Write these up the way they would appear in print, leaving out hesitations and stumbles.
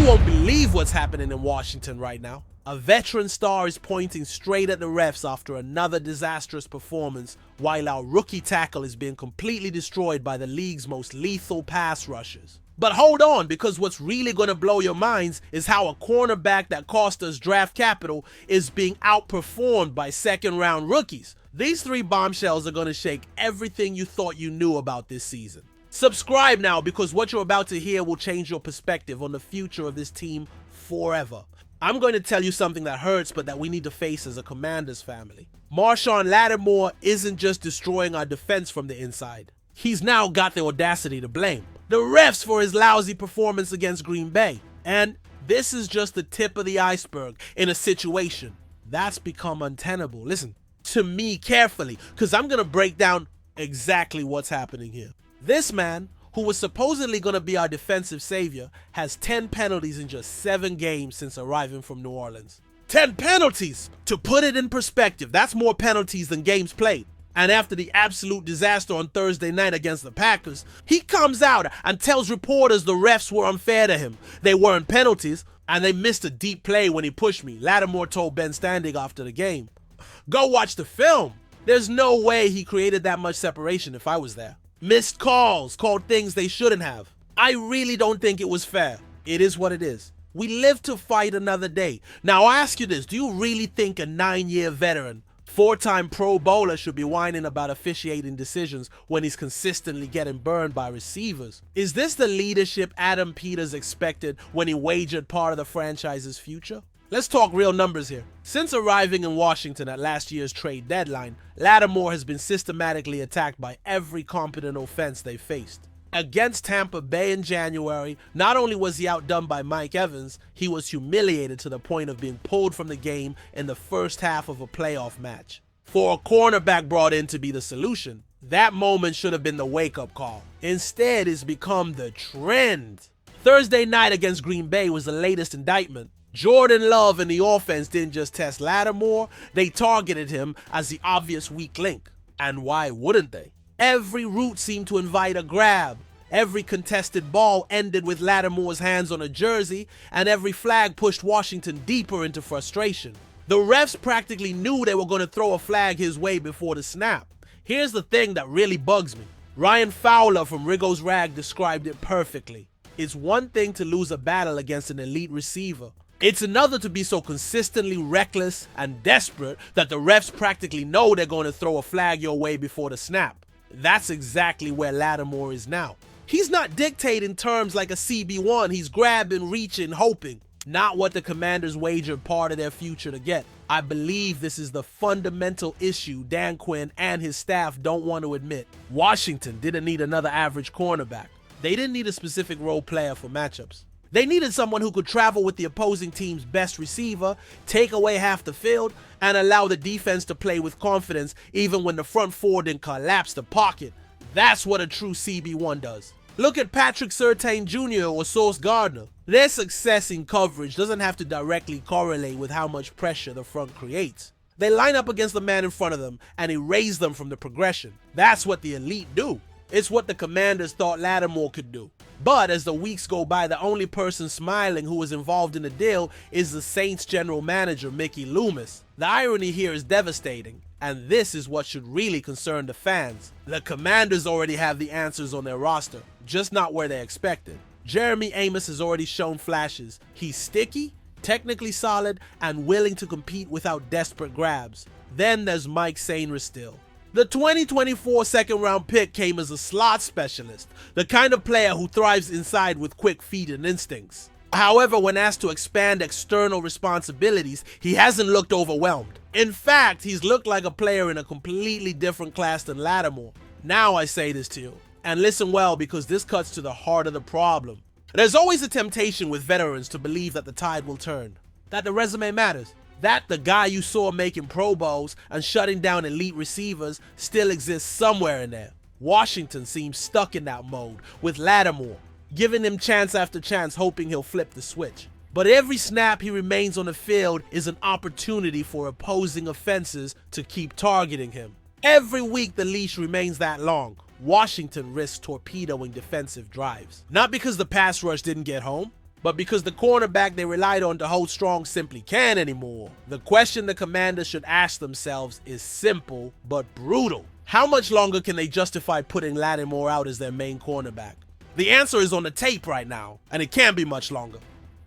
You won't believe what's happening in Washington right now. A veteran star is pointing straight at the refs after another disastrous performance, while our rookie tackle is being completely destroyed by the league's most lethal pass rushers. But hold on, because what's really going to blow your minds is how a cornerback that cost us draft capital is being outperformed by second-round rookies. These three bombshells are going to shake everything you thought you knew about this season. Subscribe now, because what you're about to hear will change your perspective on the future of this team forever. I'm going to tell you something that hurts, but that we need to face as a Commanders family. Marshawn Latimore isn't just destroying our defense from the inside. He's now got the audacity to blame the refs for his lousy performance against Green Bay. And this is just the tip of the iceberg in a situation that's become untenable. Listen to me carefully, because I'm going to break down exactly what's happening here. This man, who was supposedly going to be our defensive savior, has 10 penalties in just 7 games since arriving from New Orleans. 10 penalties! To put it in perspective, that's more penalties than games played. And after the absolute disaster on Thursday night against the Packers, he comes out and tells reporters the refs were unfair to him. They weren't penalties, and they missed a deep play when he pushed me, Latimore told Ben Standing after the game. Go watch the film. There's no way he created that much separation if I was there. Missed calls, called things they shouldn't have. I really don't think it was fair. It is what it is. We live to fight another day. Now I ask you this, do you really think a 9-year veteran, 4-time Pro Bowler should be whining about officiating decisions when he's consistently getting burned by receivers? Is this the leadership Adam Peters expected when he wagered part of the franchise's future? Let's talk real numbers here. Since arriving in Washington at last year's trade deadline, Latimore has been systematically attacked by every competent offense they faced. Against Tampa Bay in January, not only was he outdone by Mike Evans, he was humiliated to the point of being pulled from the game in the first half of a playoff match. For a cornerback brought in to be the solution, that moment should have been the wake-up call. Instead, it's become the trend. Thursday night against Green Bay was the latest indictment. Jordan Love and the offense didn't just test Latimore, they targeted him as the obvious weak link. And why wouldn't they? Every route seemed to invite a grab. Every contested ball ended with Latimore's hands on a jersey, and every flag pushed Washington deeper into frustration. The refs practically knew they were going to throw a flag his way before the snap. Here's the thing that really bugs me. Ryan Fowler from Rigo's Rag described it perfectly. It's one thing to lose a battle against an elite receiver. It's another to be so consistently reckless and desperate that the refs practically know they're going to throw a flag your way before the snap. That's exactly where Latimore is now. He's not dictating terms like a CB1, he's grabbing, reaching, hoping. Not what the Commanders wagered part of their future to get. I believe this is the fundamental issue Dan Quinn and his staff don't want to admit. Washington didn't need another average cornerback. They didn't need a specific role player for matchups. They needed someone who could travel with the opposing team's best receiver, take away half the field, and allow the defense to play with confidence even when the front four didn't collapse the pocket. That's what a true CB1 does. Look at Patrick Surtain Jr. or Sauce Gardner. Their success in coverage doesn't have to directly correlate with how much pressure the front creates. They line up against the man in front of them and erase them from the progression. That's what the elite do. It's what the Commanders thought Latimore could do. But as the weeks go by, the only person smiling who was involved in the deal is the Saints general manager, Mickey Loomis. The irony here is devastating, and this is what should really concern the fans. The Commanders already have the answers on their roster, just not where they expected. Jeremy Amos has already shown flashes. He's sticky, technically solid, and willing to compete without desperate grabs. Then there's Mike Sainristil. The 2024 second-round pick came as a slot specialist, the kind of player who thrives inside with quick feet and instincts. However, when asked to expand external responsibilities, he hasn't looked overwhelmed. In fact, he's looked like a player in a completely different class than Latimore. Now I say this to you, and listen well, because this cuts to the heart of the problem. There's always a temptation with veterans to believe that the tide will turn, that the resume matters, that the guy you saw making Pro Bowls and shutting down elite receivers still exists somewhere in there. Washington seems stuck in that mode, with Latimore, giving him chance after chance, hoping he'll flip the switch. But every snap he remains on the field is an opportunity for opposing offenses to keep targeting him. Every week the leash remains that long. Washington risks torpedoing defensive drives. Not because the pass rush didn't get home, but because the cornerback they relied on to hold strong simply can't anymore. The question the Commanders should ask themselves is simple but brutal. How much longer can they justify putting Latimore out as their main cornerback? The answer is on the tape right now, and it can't be much longer.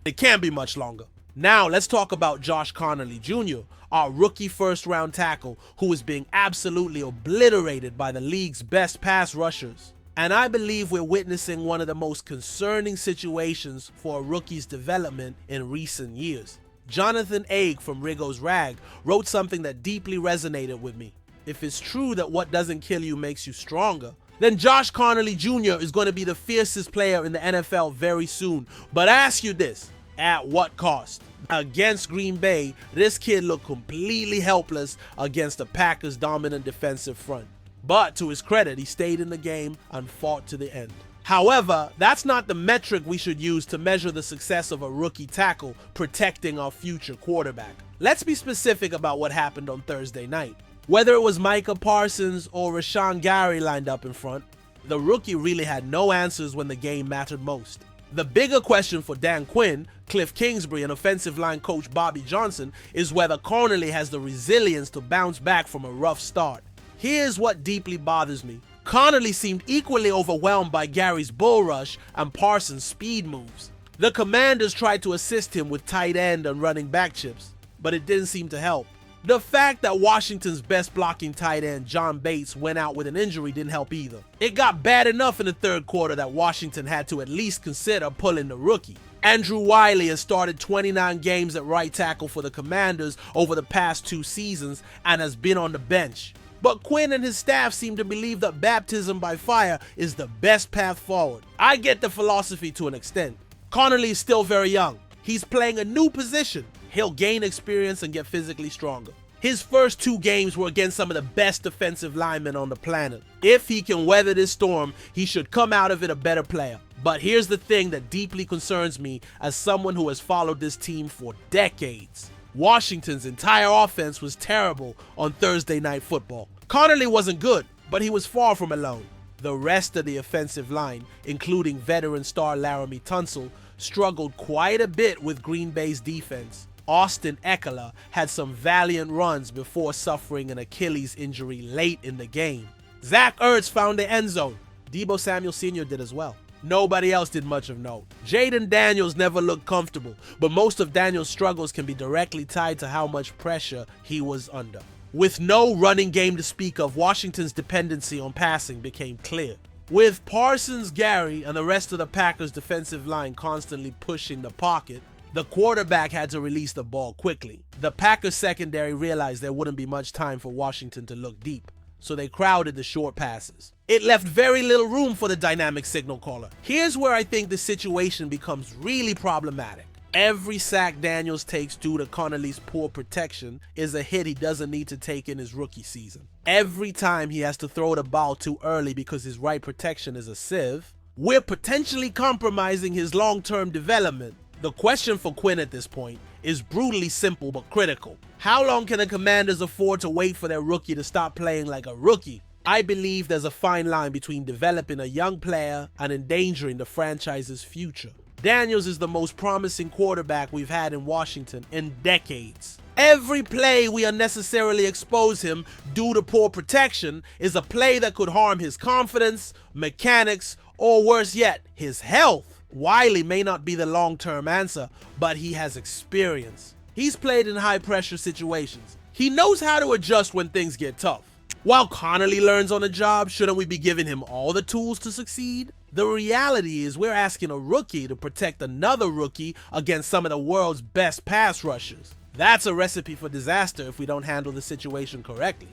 It can't be much longer. Now, let's talk about Josh Connolly Jr., our rookie first-round tackle who is being absolutely obliterated by the league's best pass rushers. And I believe we're witnessing one of the most concerning situations for a rookie's development in recent years. Jonathan Aig from Rigo's Rag wrote something that deeply resonated with me. If it's true that what doesn't kill you makes you stronger, then Josh Connolly Jr. is going to be the fiercest player in the NFL very soon. But I ask you this, at what cost? Against Green Bay, this kid looked completely helpless against the Packers' dominant defensive front. But to his credit, he stayed in the game and fought to the end. However, that's not the metric we should use to measure the success of a rookie tackle protecting our future quarterback. Let's be specific about what happened on Thursday night. Whether it was Micah Parsons or Rashawn Gary lined up in front, the rookie really had no answers when the game mattered most. The bigger question for Dan Quinn, Cliff Kingsbury, and offensive line coach Bobby Johnson is whether Connolly has the resilience to bounce back from a rough start. Here's what deeply bothers me. Connolly seemed equally overwhelmed by Gary's bull rush and Parsons' speed moves. The Commanders tried to assist him with tight end and running back chips, but it didn't seem to help. The fact that Washington's best blocking tight end, John Bates, went out with an injury didn't help either. It got bad enough in the third quarter that Washington had to at least consider pulling the rookie. Andrew Wiley has started 29 games at right tackle for the Commanders over the past 2 seasons and has been on the bench. But Quinn and his staff seem to believe that baptism by fire is the best path forward. I get the philosophy to an extent. Connolly is still very young. He's playing a new position. He'll gain experience and get physically stronger. His first 2 games were against some of the best defensive linemen on the planet. If he can weather this storm, he should come out of it a better player. But here's the thing that deeply concerns me as someone who has followed this team for decades. Washington's entire offense was terrible on Thursday Night Football. Connolly wasn't good, but he was far from alone. The rest of the offensive line, including veteran star Laramie Tunsil, struggled quite a bit with Green Bay's defense. Austin Eckler had some valiant runs before suffering an Achilles injury late in the game. Zach Ertz found the end zone. Deebo Samuel Sr. did as well. Nobody else did much of note. Jaden Daniels never looked comfortable, but most of Daniels' struggles can be directly tied to how much pressure he was under. With no running game to speak of, Washington's dependency on passing became clear. With Parsons, Gary, and the rest of the Packers' defensive line constantly pushing the pocket, the quarterback had to release the ball quickly. The Packers secondary realized there wouldn't be much time for Washington to look deep, so they crowded the short passes. It left very little room for the dynamic signal caller. Here's where I think the situation becomes really problematic. Every sack Daniels takes due to Connolly's poor protection is a hit he doesn't need to take in his rookie season. Every time he has to throw the ball too early because his right protection is a sieve, we're potentially compromising his long-term development. The question for Quinn at this point is brutally simple but critical. How long can the Commanders afford to wait for their rookie to stop playing like a rookie? I believe there's a fine line between developing a young player and endangering the franchise's future. Daniels is the most promising quarterback we've had in Washington in decades. Every play we unnecessarily expose him due to poor protection is a play that could harm his confidence, mechanics, or worse yet, his health. Wiley may not be the long-term answer, but he has experience. He's played in high-pressure situations. He knows how to adjust when things get tough. While Connolly learns on the job, shouldn't we be giving him all the tools to succeed? The reality is we're asking a rookie to protect another rookie against some of the world's best pass rushers. That's a recipe for disaster if we don't handle the situation correctly.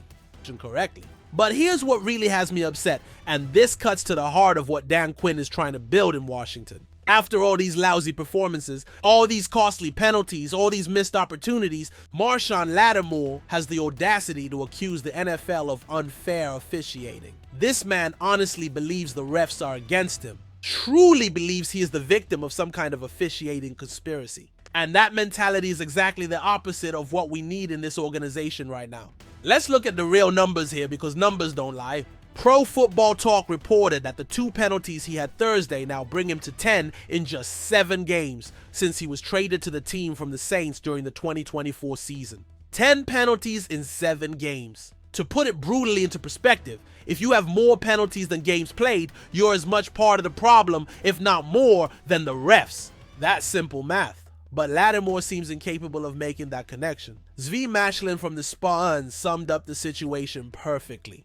But here's what really has me upset, and this cuts to the heart of what Dan Quinn is trying to build in Washington. After all these lousy performances, all these costly penalties, all these missed opportunities, Marshawn Latimore has the audacity to accuse the NFL of unfair officiating. This man honestly believes the refs are against him, truly believes he is the victim of some kind of officiating conspiracy. And that mentality is exactly the opposite of what we need in this organization right now. Let's look at the real numbers here because numbers don't lie. Pro Football Talk reported that the 2 penalties he had Thursday now bring him to 10 in just 7 games since he was traded to the team from the Saints during the 2024 season. 10 penalties in 7 games. To put it brutally into perspective, if you have more penalties than games played, you're as much part of the problem, if not more, than the refs. That's simple math. But Latimore seems incapable of making that connection. Zvi Mashlin from the Spahn summed up the situation perfectly.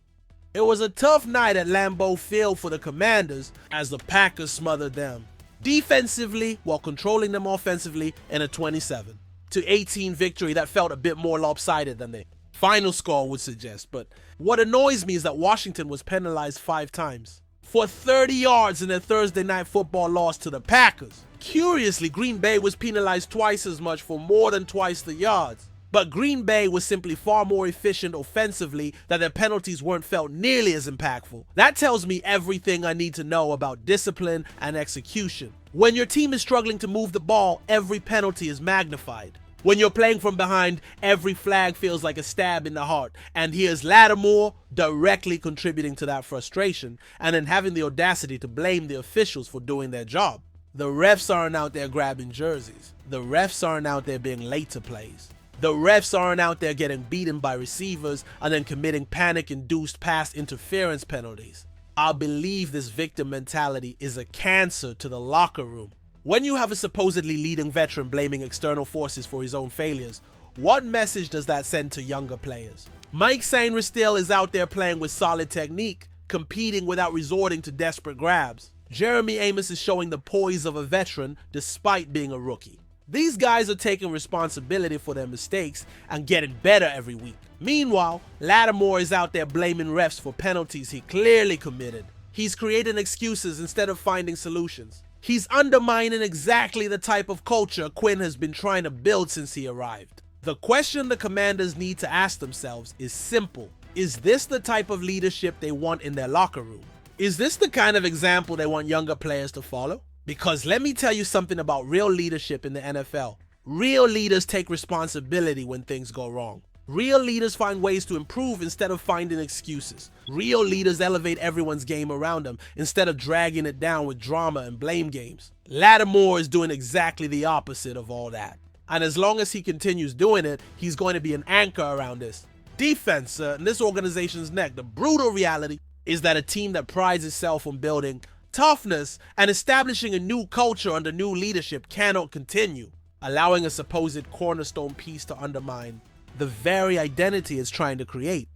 It was a tough night at Lambeau Field for the Commanders as the Packers smothered them defensively while controlling them offensively in a 27-18 victory that felt a bit more lopsided than the final score would suggest. But what annoys me is that Washington was penalized 5 times for 30 yards in their Thursday night football loss to the Packers. Curiously, Green Bay was penalized twice as much for more than twice the yards. But Green Bay was simply far more efficient offensively, that their penalties weren't felt nearly as impactful. That tells me everything I need to know about discipline and execution. When your team is struggling to move the ball, every penalty is magnified. When you're playing from behind, every flag feels like a stab in the heart. And here's Latimore directly contributing to that frustration and then having the audacity to blame the officials for doing their job. The refs aren't out there grabbing jerseys. The refs aren't out there being late to plays. The refs aren't out there getting beaten by receivers and then committing panic-induced pass interference penalties. I believe this victim mentality is a cancer to the locker room. When you have a supposedly leading veteran blaming external forces for his own failures, what message does that send to younger players? Mike Sainristil is out there playing with solid technique, competing without resorting to desperate grabs. Jeremy Amos is showing the poise of a veteran despite being a rookie. These guys are taking responsibility for their mistakes and getting better every week. Meanwhile, Latimore is out there blaming refs for penalties he clearly committed. He's creating excuses instead of finding solutions. He's undermining exactly the type of culture Quinn has been trying to build since he arrived. The question the Commanders need to ask themselves is simple. Is this the type of leadership they want in their locker room? Is this the kind of example they want younger players to follow? Because let me tell you something about real leadership in the NFL. Real leaders take responsibility when things go wrong. Real leaders find ways to improve instead of finding excuses. Real leaders elevate everyone's game around them instead of dragging it down with drama and blame games. Latimore is doing exactly the opposite of all that. And as long as he continues doing it, he's going to be an anchor around this defense and this organization's neck. The brutal reality is that a team that prides itself on building toughness and establishing a new culture under new leadership cannot continue, allowing a supposed cornerstone piece to undermine the very identity it's trying to create.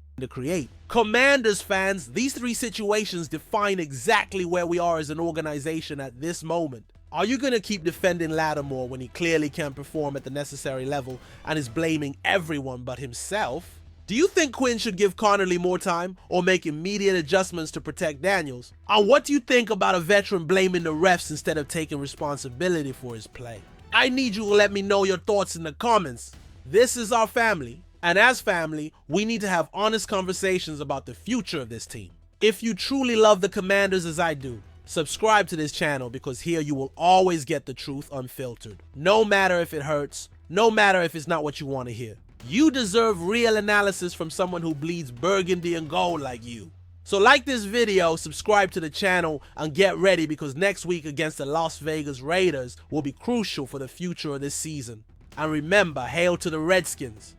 Commanders fans, these 3 situations define exactly where we are as an organization at this moment. Are you going to keep defending Latimore when he clearly can't perform at the necessary level and is blaming everyone but himself? Do you think Quinn should give Connerly more time or make immediate adjustments to protect Daniels? And what do you think about a veteran blaming the refs instead of taking responsibility for his play? I need you to let me know your thoughts in the comments. This is our family, and as family, we need to have honest conversations about the future of this team. If you truly love the Commanders as I do, subscribe to this channel because here you will always get the truth unfiltered. No matter if it hurts, no matter if it's not what you want to hear. You deserve real analysis from someone who bleeds burgundy and gold like you. So like this video, subscribe to the channel, and get ready because next week against the Las Vegas Raiders will be crucial for the future of this season. And remember, hail to the Redskins.